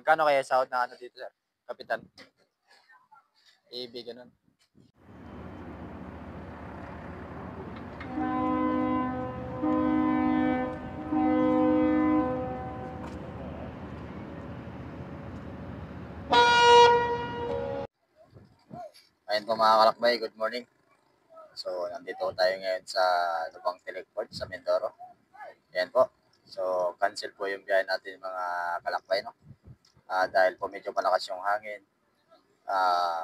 Magkano kaya sahod na ano dito, sir? Kapitan? AB, ganun. Ayun po mga kalakbay, good morning. So, nandito tayo ngayon sa Lubang Teleport sa Mindoro. Ayan po. So, cancel po yung biyahe natin mga kalakbay, no? Dahil po medyo malakas yung hangin.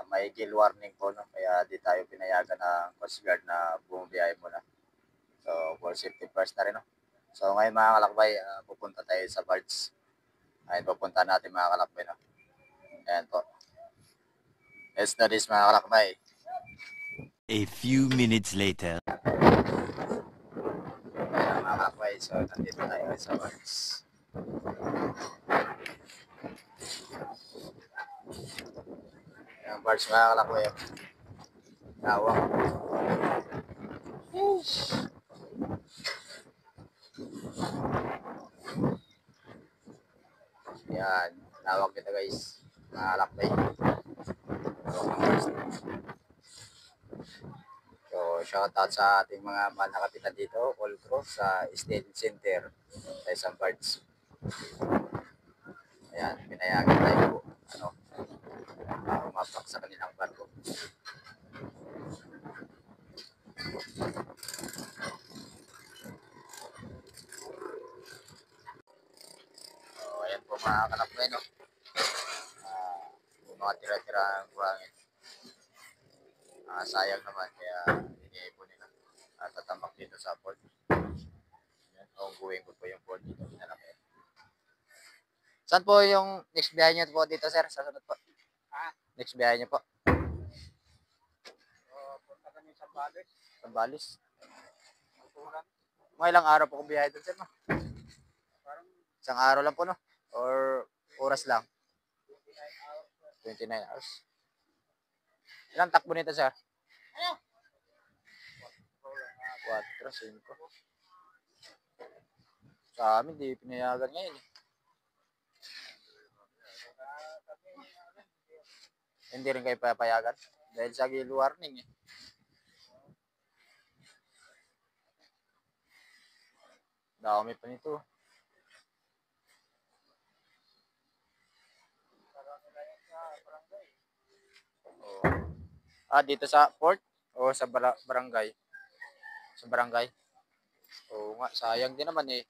May gale warning po, no? Kaya di tayo pinayagan ng Coast Guard na bumabiyahe muna. So, for safety first na rin, no? So, ngayon mga kalakbay, pupunta tayo sa Bards. Ayun, pupunta natin mga kalakbay, no? Ayan po. Let's do this mga kalakbay. A few minutes later. Ayan mga kalakbay, so nandito tayo sa Bards. Ayan, Bards mga kalakbay. Nawang. Yan, lawak kita guys. Mga kalakbay. So, shoutout sa ating mga mahal na kapitan dito, all crew sa State Center sa isang Bards. Ayan, pinayagan tayo umapak sa kanilang barko. So, ayan po mga kalakbay, no? Mga tira-tira ang buhangin. Sayang naman, kaya iniipon nila. Tatambak dito sa port. Ongoing ko po yung port dito. Saan po yung next biyahe niyo po dito, sir? Sa sunod po. Next biyahe niyo po. Punta kami sa Balis. Sa Balis? Mga ilang araw po kung biyahe doon, sir, no? Isang araw lang po, no? Or oras lang? 29 hours. Ilang takbo nito, sir? 4, 5. Sa amin, di pinayagan ngayon. Hindi rin kayo papayagan dahil sa gale warning. Dami pa nito. Dito sa port o sa barangay? Sa barangay. Oo nga, sayang din naman eh.